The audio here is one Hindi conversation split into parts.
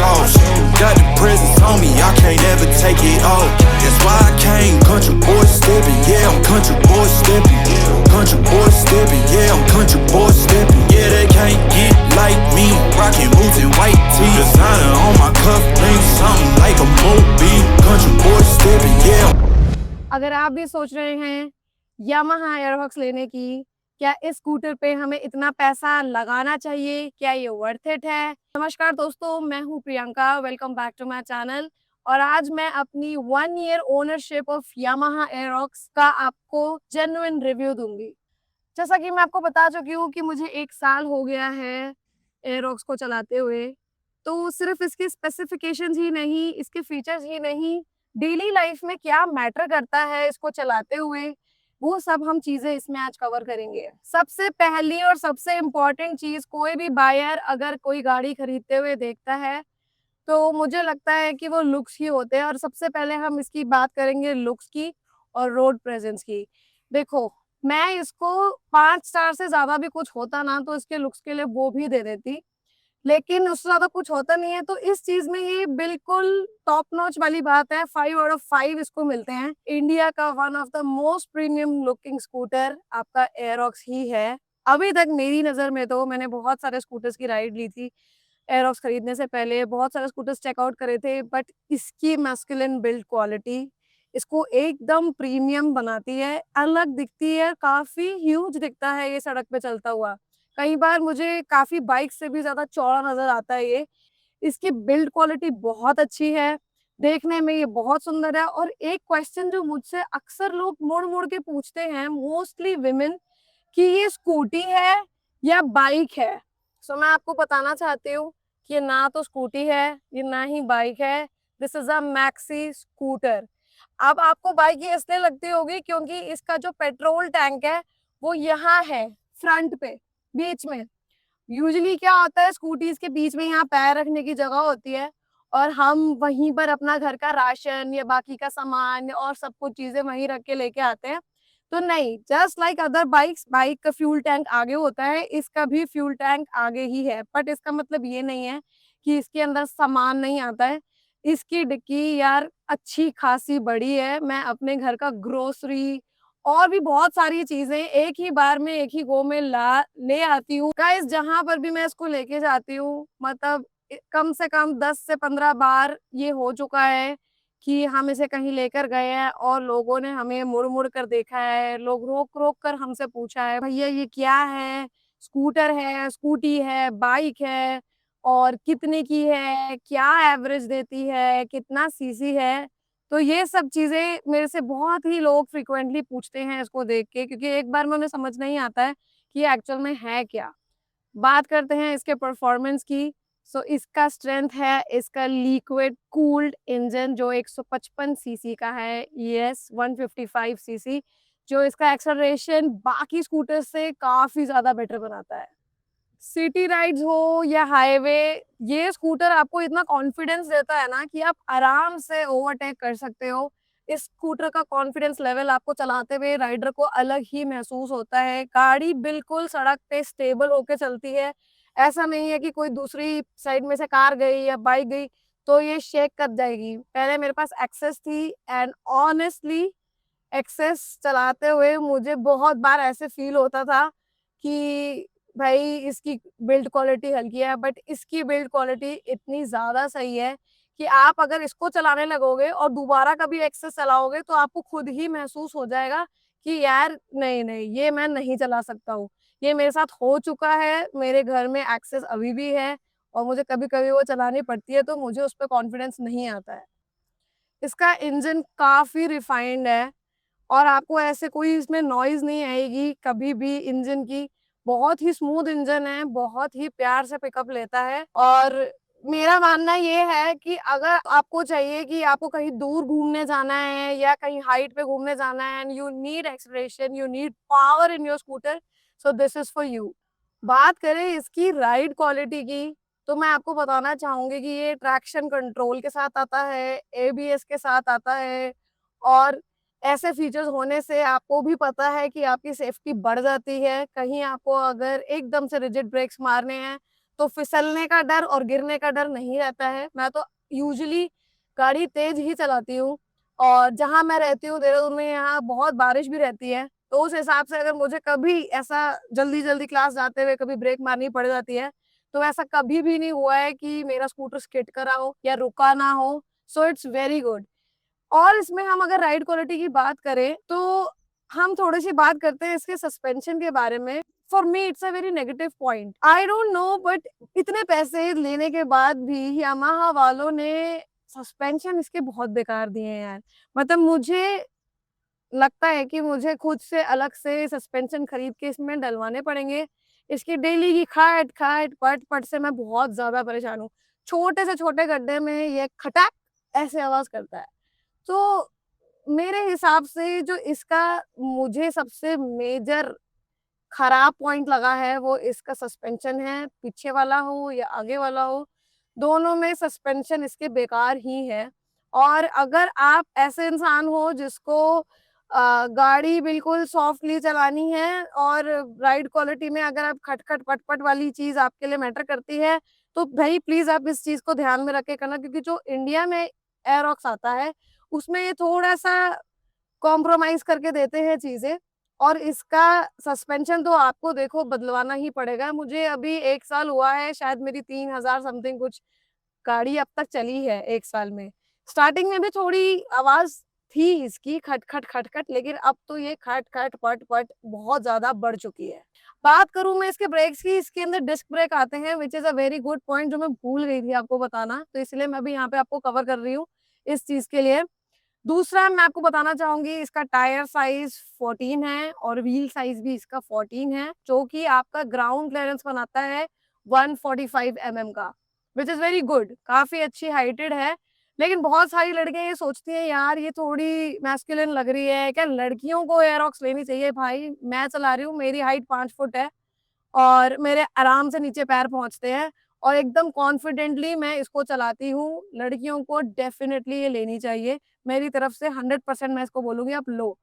sauce. Got the presence on me, I can't ever take it off. That's why I came, country boy stepping, yeah, I'm country boy stepping. Country boy stepping, yeah, I'm country boy stepping. Yeah, they can't get like me, rockin' boots and white tee. Designer on my cuff, ain't something like a Moby. Country boy stepping, yeah. अगर आप भी सोच रहे हैं यामाहा एयरवॉक्स लेने की, क्या इस स्कूटर पे हमें इतना पैसा लगाना चाहिए, क्या ये वर्थ इट है? नमस्कार दोस्तों, मैं हूँ Priyanka, welcome back to my channel. और आज मैं अपनी 1 year ownership of Yamaha Aerox का आपको जेन्युइन रिव्यू दूंगी। जैसा कि मैं आपको बता चुकी हूँ कि मुझे 1 साल हो गया है एयरवॉक्स को चलाते हुए, तो सिर्फ इसकी स्पेसिफिकेशंस ही नहीं, इसके फीचर्स ही नहीं, डेली लाइफ में क्या मैटर करता है इसको चलाते हुए, वो सब हम चीजें इसमें आज कवर करेंगे। सबसे पहली और सबसे इम्पोर्टेंट चीज, कोई भी बायर अगर कोई गाड़ी खरीदते हुए देखता है तो मुझे लगता है कि वो लुक्स ही होते हैं। और सबसे पहले हम इसकी बात करेंगे लुक्स की और रोड प्रेजेंस की। देखो, मैं इसको 5 स्टार से ज्यादा भी कुछ होता ना तो इसके लुक्स के लिए वो भी दे देती, लेकिन उससे ज़्यादा कुछ होता नहीं है, तो इस चीज़ में ये बिल्कुल टॉप नॉच वाली बात है। 5 आउट ऑफ 5 इसको मिलते हैं। इंडिया का one of the most premium looking scooter आपका एयरॉक्स ही है। अभी तक मेरी नज़र में तो मैंने बहुत सारे स्कूटर्स की राइड ली थी। एयरॉक्स खरीदने से पहले बहुत सारे स्कूटर्स चेकआउट करे थे, बट इसकी मैस्कुलिन बिल्ड क्वालिटी इसको एकदम प्रीमियम बनाती है, अलग दिखती है, काफ़ी ह्यूज दिखता है ये सड़क पे चलता हुआ। कई बार मुझे काफ़ी बाइक से भी ज़्यादा चौड़ा नज़र आता है ये। इसकी बिल्ड क्वालिटी बहुत अच्छी है, देखने में ये बहुत सुंदर है। और एक क्वेश्चन जो मुझसे अक्सर लोग मुड़-मुड़ के पूछते हैं, मोस्टली विमेन, कि ये स्कूटी है या बाइक है? सो मैं आपको बताना चाहती हूँ कि ये ना तो स्कूटी है, ये ना ही बाइक है। This is a maxi scooter. अब आपको बाइक ये इसलिए लगती होगी क्योंकि इसका जो पेट्रोल टैंक है, वो यहाँ है, फ्रंट पे, बीच में। यूजुअली क्या होता है, स्कूटीज के बीच में यहाँ पैर रखने की जगह होती है और हम वहीं पर अपना घर का राशन या बाकी का सामान और सब कुछ चीजें वहीं रख के लेके आते हैं। तो नहीं, just like other bikes, bike का फ्यूल टैंक आगे होता है, इसका भी फ्यूल टैंक आगे ही है। बट इसका मतलब ये नहीं है कि इसके अंदर सामान नहीं आता है। इसकी डिक्की यार अच्छी खासी बड़ी है। मैं अपने घर का ग्रोसरी और भी बहुत सारी चीजें एक ही बार में, एक ही गो में ला ले आती हूँ। गाइस, जहाँ पर भी मैं इसको लेके जाती हूँ, मतलब कम से कम 10 से 15 बार ये हो चुका है कि हम इसे कहीं लेकर गए हैं और लोगों ने हमें मुड़-मुड़ कर देखा है। लोग रोक-रोक कर हमसे पूछा है, भैया ये क्या है? स्कूटर है, स्कूटी है, बाइक है और कितने की है? क्या एवरेज देती है? कितना सीसी है? तो ये सब चीज़ें मेरे से बहुत ही लोग फ्रीक्वेंटली पूछते हैं इसको देख के, क्योंकि एक बार में उन्हें समझ नहीं आता है कि ये एक्चुअल में है क्या। बात करते हैं इसके परफॉर्मेंस की। सो इसका स्ट्रेंथ है इसका लिक्विड कूल्ड इंजन जो 155 सीसी का है, यस 155 सीसी, जो इसका एक्सेलरेशन बाकी स्कूटर से काफ़ी ज़्यादा बेटर बनाता है। सिटी राइड्स हो या हाईवे, ये स्कूटर आपको इतना कॉन्फिडेंस देता है ना कि आप आराम से ओवरटेक कर सकते हो। इस स्कूटर का कॉन्फिडेंस लेवल आपको चलाते हुए राइडर को अलग ही महसूस होता है। गाड़ी बिल्कुल सड़क पे स्टेबल होके चलती है। ऐसा नहीं है कि कोई दूसरी साइड में से कार गई या बाइक गई तो ये शेक कर जाएगी। पहले मेरे पास एक्सेस थी एंड ऑनेस्टली एक्सेस चलाते हुए मुझे बहुत बार ऐसे फील होता था कि भाई इसकी बिल्ड क्वालिटी हल्की है, बट इसकी बिल्ड क्वालिटी इतनी ज़्यादा सही है कि आप अगर इसको चलाने लगोगे और दोबारा कभी एक्सेस चलाओगे तो आपको खुद ही महसूस हो जाएगा कि यार नहीं, ये मैं नहीं चला सकता हूँ। ये मेरे साथ हो चुका है, मेरे घर में एक्सेस अभी भी है और मुझे कभी-कभी वो चलानी पड़ती है तो मुझे उस पे कॉन्फिडेंस नहीं आता है। इसका इंजन काफ़ी रिफाइंड है और आपको ऐसे कोई इसमें नॉइज़ नहीं आएगी कभी भी इंजन की। बहुत ही स्मूथ इंजन है, बहुत ही प्यार से पिकअप लेता है। और मेरा मानना ये है कि अगर आपको चाहिए कि आपको कहीं दूर घूमने जाना है या कहीं हाइट पे घूमने जाना है and you need acceleration, you need power in your scooter, so this is for you. बात करें इसकी राइड क्वालिटी की, तो मैं आपको बताना चाहूँगी कि ये ट्रैक्शन कंट्रोल के साथ आता है, एबीएस के साथ आता है और ऐसे फीचर्स होने से आपको भी पता है कि आपकी सेफ्टी बढ़ जाती है। कहीं आपको अगर एकदम से रिजिड ब्रेक्स मारने हैं, तो फिसलने का डर और गिरने का डर नहीं रहता है। मैं तो यूजुअली गाड़ी तेज ही चलाती हूँ और जहाँ मैं रहती हूँ देहरादून में, यहाँ बहुत बारिश भी रहती है, तो उस हिसाब से अगर मुझे कभी ऐसा जल्दी-जल्दी क्लास जाते हुए कभी ब्रेक मारनी पड़ जाती है, तो ऐसा कभी भी नहीं हुआ है कि मेरा स्कूटर स्किड करा हो या रुका ना हो। So it's very good. और इसमें हम अगर राइड क्वालिटी की बात करें, तो हम थोड़ी-सी बात करते हैं इसके सस्पेंशन के बारे में। For me it's a very negative point. I don't know but इतने पैसे लेने के बाद भी यामाहा वालों ने सस्पेंशन इसके बहुत बेकार दिए हैं यार। मतलब मुझे लगता है कि मुझे खुद से अलग से सस्पेंशन खरीद के इसमें डलवाने पड़ेंगे। इसकी डेली की खाट-खाट, पट-पट से मैं बहुत ज़्यादा परेशान हूँ। छोटे से छोटे गड्ढे में ये खटाक ऐसे आवाज़ करता है। तो मेरे हिसाब से जो इसका मुझे सबसे मेजर खराब पॉइंट लगा है वो इसका सस्पेंशन है, पीछे वाला हो या आगे वाला हो, दोनों में सस्पेंशन इसके बेकार ही है। और अगर आप ऐसे इंसान हो जिसको गाड़ी बिल्कुल सॉफ्टली चलानी है और राइड क्वालिटी में अगर आप खट-खट, पट-पट वाली चीज़ आपके लिए मैटर करती है, तो भई प्लीज़ आप इस चीज़ को ध्यान में रख के करना, क्योंकि जो इंडिया में एयरऑक्स आता है, उसमें ये थोड़ा-सा कॉम्प्रोमाइज़ करके देते हैं चीज़ें और इसका सस्पेंशन तो आपको देखो बदलवाना ही पड़ेगा। मुझे अभी 1 साल हुआ है, शायद मेरी 3000 समथिंग कुछ गाड़ी अब तक चली है 1 साल में। स्टार्टिंग में भी थोड़ी आवाज़ थी इसकी खट-खट, खट-खट, लेकिन अब तो ये खट-खट, पट-पट बहुत ज़्यादा बढ़ चुकी है। बात करूँ मैं इसके ब्रेक्स की, इसके अंदर डिस्क ब्रेक आते हैं which is a very good point जो मैं भूल गई थी आपको बताना, तो इसलिए मैं अभी यहाँ पे आपको कवर कर रही हूँ इस चीज़ के लिए। दूसरा मैं आपको बताना चाहूँगी इसका टायर साइज़ 14 है और व्हील साइज़ भी इसका 14 है, जो कि आपका ग्राउंड क्लीयरेंस बनाता है 145 एमएम का, व्हिच इज़ वेरी गुड, काफ़ी अच्छी हाइटेड है। लेकिन बहुत सारी लड़कियाँ ये सोचती हैं यार ये थोड़ी मैस्कुलिन लग रही है, क्या लड़कियों को एयरऑक्स लेनी चाहिए? भाई मैं चला रही हूँ, मेरी हाइट 5 फुट है और मेरे आराम से नीचे पैर पहुँचते हैं और एकदम कॉन्फिडेंटली मैं इसको चलाती हूँ। लड़कियों को डेफ़िनिटली ये लेनी चाहिए। मेरी तरफ से 100% मैं इसको बोलूँगी आप लो।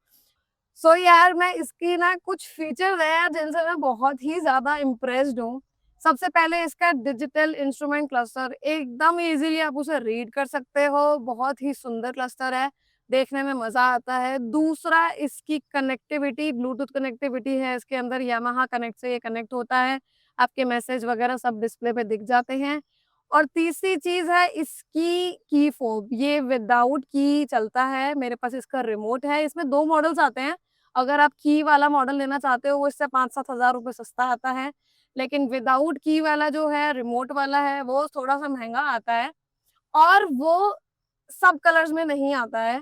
सो यार मैं इसकी ना कुछ फीचर्स हैं यार जिनसे मैं बहुत ही ज़्यादा इम्प्रेस्ड हूँ। सबसे पहले इसका डिजिटल इंस्ट्रूमेंट क्लस्टर एकदम ईज़िली आप उसे रीड कर सकते हो, बहुत ही सुंदर क्लस्टर है, देखने में मज़ा आता है। दूसरा इसकी कनेक्टिविटी, ब्लूटूथ कनेक्टिविटी है इसके अंदर, यामाहा कनेक्ट से ये कनेक्ट होता है, आपके मैसेज वगैरह सब डिस्प्ले पे दिख जाते हैं। और तीसरी चीज़ है इसकी की फोब, ये विदाउट की चलता है, मेरे पास इसका रिमोट है, इसमें 2 मॉडल्स आते हैं। अगर आप की वाला मॉडल लेना चाहते हो वो इससे 5-7 हज़ार रुपए सस्ता आता है, लेकिन विदाउट की वाला जो है रिमोट वाला है वो थोड़ा-सा महँगा आता है और वो सब कलर्स में नहीं आता है।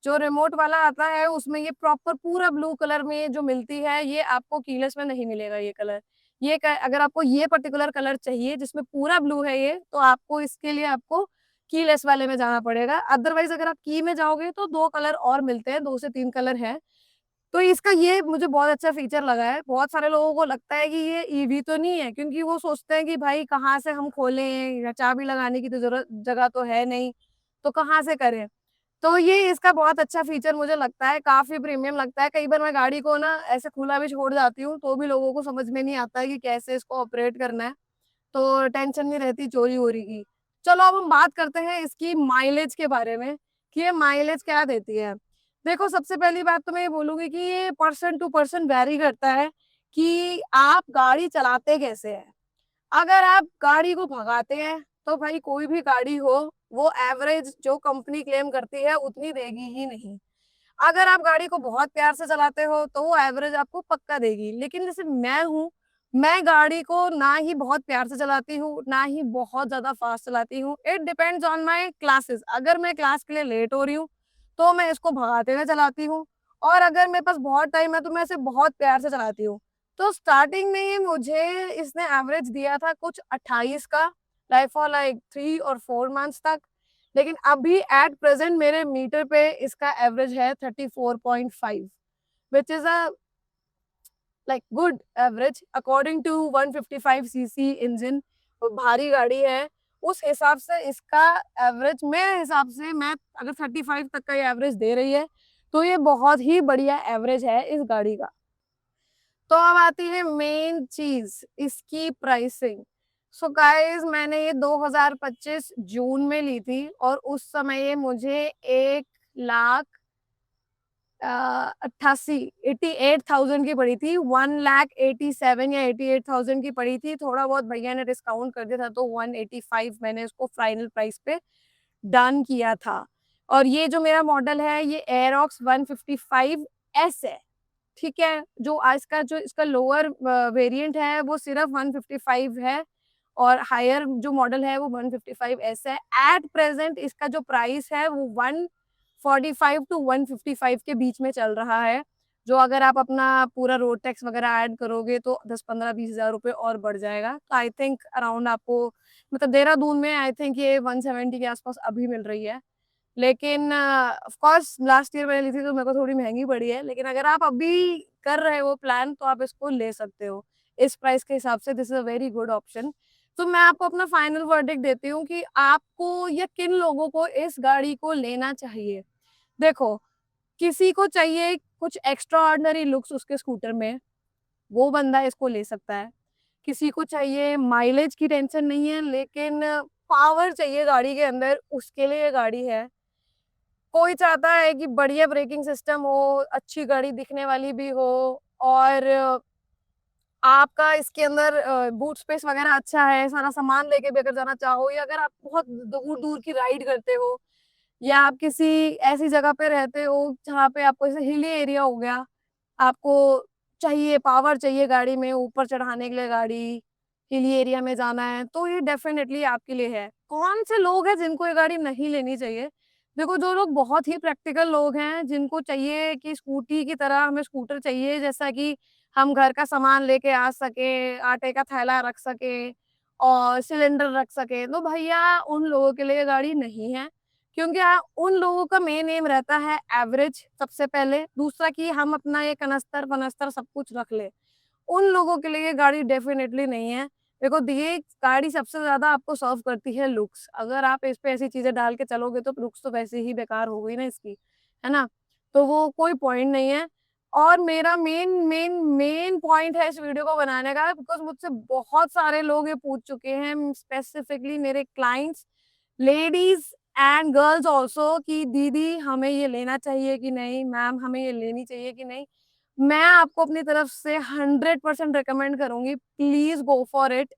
जो रिमोट वाला आता है उसमें ये प्रॉपर पूरा ब्लू कलर में जो मिलती है, ये आपको कीलेस में नहीं मिलेगा ये कलर। ये क अगर आपको ये पर्टिकुलर कलर चाहिए जिसमें पूरा ब्लू है ये, तो आपको इसके लिए आपको कीलेस वाले में जाना पड़ेगा। अदरवाइज़ अगर आप की में जाओगे तो 2 कलर और मिलते हैं, 2 से 3 कलर हैं। तो इसका ये मुझे बहुत अच्छा फीचर लगा है। बहुत सारे लोगों को लगता है कि ये ईवी तो नहीं है, क्योंकि वो सोचते हैं कि भाई कहाँ से हम खोलें या चाबी लगाने की तो ज़रूरत जगह तो है नहीं, तो कहाँ से करें? तो ये इसका बहुत अच्छा फीचर मुझे लगता है, काफ़ी प्रीमियम लगता है। कई बार मैं गाड़ी को ना ऐसे खुला भी छोड़ जाती हूँ, तो भी लोगों को समझ में नहीं आता है कि कैसे इसको ऑपरेट करना है, तो टेंशन नहीं रहती चोरी-वोरी की। चलो अब हम बात करते हैं इसकी माइलेज के बारे में, कि ये माइलेज क्या देती है। देखो सबसे पहली बात तो मैं ये बोलूँगी कि ये पर्सन टू पर्सन वैरी करता है कि आप गाड़ी चलाते कैसे हैं। अगर आप गाड़ी को भगाते हैं, तो भाई कोई भी गाड़ी हो, वो एवरेज जो कंपनी क्लेम करती है उतनी देगी ही नहीं। अगर आप गाड़ी को बहुत प्यार से चलाते हो, तो वो एवरेज आपको पक्का देगी। लेकिन जैसे मैं हूँ, मैं गाड़ी को ना ही बहुत प्यार से चलाती हूँ, ना ही बहुत ज़्यादा फ़ास्ट चलाती हूँ। It depends on my classes. अगर मैं क्लास के लिए लेट हो रही हूँ, तो मैं इसको भगाते हुए चलाती हूँ और अगर मेरे पास बहुत टाइम है, तो मैं इसे बहुत प्यार से चलाती हूँ। तो स्टार्टिंग में ये मुझे इसने एवरेज दिया था कुछ 28 का, लाइक फॉर लाइक 3 और 4 मंथ्स तक। लेकिन अभी एट प्रेज़ेंट मेरे मीटर पे इसका एवरेज है 34.5 which is a like good average according to 155 CC engine. भारी गाड़ी है, उस हिसाब से इसका एवरेज मेरे हिसाब से मैं अगर 35 तक का ये एवरेज दे रही है, तो ये बहुत ही बढ़िया एवरेज है इस गाड़ी का। तो अब आती है मेन चीज़, इसकी प्राइसिंग। सो गाइस मैंने ये 2025 जून में ली थी और उस समय ये मुझे 1,88,000 की पड़ी थी। 1,87,000 या 88,000 की पड़ी थी। थोड़ा बहुत भैया ने डिस्काउंट कर दिया था तो 185 मैंने इसको फाइनल प्राइस पे डन किया था। और ये जो मेरा मॉडल है ये एयरॉक्स 155S है, ठीक है? जो आज का जो इसका लोअर वेरिएंट है वो सिर्फ 155 है और हायर जो मॉडल है वो 155S है। एट प्रेजेंट इसका जो प्राइस है वो 145 टू 155 के बीच में चल रहा है। जो अगर आप अपना पूरा रोड टैक्स वगैरह ऐड करोगे तो 10-15-20 हज़ार रुपए और बढ़ जाएगा। तो आई थिंक अराउंड आपको मतलब देहरादून में आई थिंक ये 170 के आसपास अभी मिल रही है। लेकिन ऑफ कोर्स लास्ट ईयर मैंने ली थी तो मेरे को थोड़ी महँगी पड़ी है। लेकिन अगर आप अभी कर रहे हो प्लान तो आप इसको ले सकते हो। इस प्राइस के हिसाब से this is a very good option. तो मैं आपको अपना फाइनल वर्डिक्ट देती हूँ कि आपको या किन लोगों को इस गाड़ी को लेना चाहिए। देखो, किसी को चाहिए कुछ एक्स्ट्रा ऑर्डिनरी लुक्स उसके स्कूटर में, वो बंदा इसको ले सकता है। किसी को चाहिए माइलेज की टेंशन नहीं है लेकिन पावर चाहिए गाड़ी के अंदर, उसके लिए ये गाड़ी है। कोई चाहता है कि बढ़िया ब्रेकिंग सिस्टम हो, अच्छी गाड़ी दिखने वाली भी हो और आपका इसके अंदर बूट स्पेस वगैरह अच्छा है, सारा सामान लेके भी अगर जाना चाहो या अगर आप बहुत दूर-दूर की राइड करते हो या आप किसी ऐसी जगह पे रहते हो जहाँ पे आपको जैसे हिली एरिया हो गया, आपको चाहिए पावर चाहिए गाड़ी में ऊपर चढ़ाने के लिए गाड़ी, हिली एरिया में जाना है, तो ये डेफ़िनेटली आपके लिए है। कौन से लोग हैं जिनको ये गाड़ी नहीं लेनी चाहिए? देखो जो लोग बहुत ही प्रैक्टिकल लोग हैं, जिनको चाहिए कि स्कूटी की तरह हमें स्कूटर चाहिए जैसा कि हम घर का सामान लेके आ सकें, आटे का थैला रख सकें और सिलेंडर रख सकें, तो भैया उन लोगों के लिए गाड़ी नहीं है। क्योंकि उन लोगों का मेन एम रहता है एवरेज सबसे पहले, दूसरा कि हम अपना ये कनस्तर-वनस्तर सब कुछ रख लें। उन लोगों के लिए ये गाड़ी डेफ़िनेटली नहीं है। देखो ये गाड़ी सबसे ज़्यादा आपको सर्व करती है लुक्स। अगर आप इस पे ऐसी चीज़ें डाल के चलोगे तो लुक्स तो वैसे ही बेकार हो गई ना इसकी, है ना? तो वो कोई पॉइंट नहीं है। और मेरा मेन पॉइंट है इस वीडियो को बनाने का बिकॉज़ मुझसे बहुत सारे लोग ये पूछ चुके हैं स्पेसिफिकली मेरे clients, ladies and girls also कि दीदी हमें ये लेना चाहिए कि नहीं? मैम हमें ये लेनी चाहिए कि नहीं? मैं आपको अपनी तरफ से 100% रिकमेंड करूँगी, please go for it.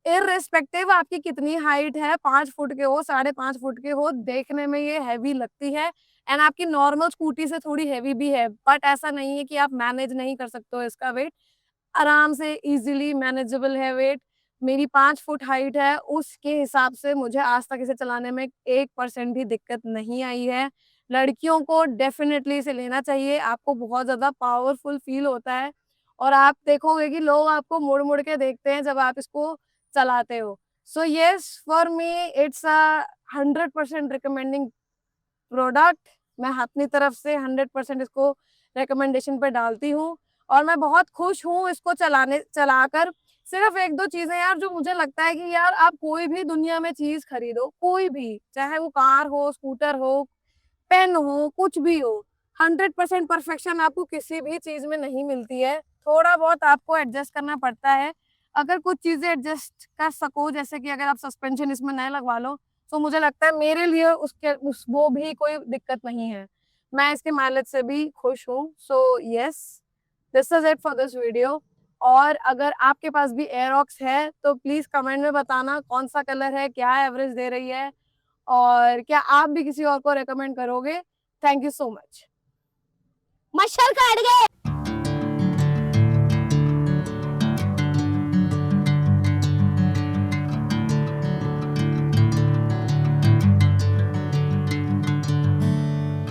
Irrespective आपकी कितनी हाइट है, 5 फुट के हो, साढ़े 5 फुट के हो, देखने में ये हेवी लगती है एंड आपकी नॉर्मल स्कूटी से थोड़ी हेवी भी है, बट ऐसा नहीं है कि आप मैनेज नहीं कर सकते हो इसका वेट। आराम से ईज़िली मैनेजेबल है वेट। मेरी 5 फुट हाइट है, उसके हिसाब से मुझे आज तक इसे चलाने में 1% भी दिक्कत नहीं आई है। लड़कियों को डेफ़िनेटली इसे लेना चाहिए, आपको बहुत ज़्यादा पावरफुल फ़ील होता है और आप देखोगे कि लोग आपको मुड़-मुड़ के देखते हैं जब आप इसको चलाते हो। So yes, for me it's a 100% recommending product. मैं अपनी तरफ से 100% इसको रिकमेंडेशन पे डालती हूँ और मैं बहुत खुश हूँ इसको चलाकर। सिर्फ 1-2 चीज़ें यार जो मुझे लगता है कि यार आप कोई भी दुनिया में चीज़ खरीदो, कोई भी, चाहे वो कार हो, स्कूटर हो, पेन हो, कुछ भी हो, 100% परफेक्शन आपको किसी भी चीज़ में नहीं मिलती है। थोड़ा बहुत आपको एडजस्ट करना पड़ता है। अगर कुछ चीज़ें एडजस्ट कर सको, जैसे कि अगर आप सस्पेंशन इसमें नए लगवा लो, तो मुझे लगता है मेरे लिए वो भी कोई दिक्कत नहीं है। मैं इसके माइलेज से भी खुश हूँ। So yes, this is it for this video. और अगर आपके पास भी एयरऑक्स है, तो प्लीज़ कमेंट में बताना कौन-सा कलर है, क्या एवरेज दे रही है और क्या आप भी किसी और को रिकमेंड करोगे? Thank you so much. मच्छर काट गए।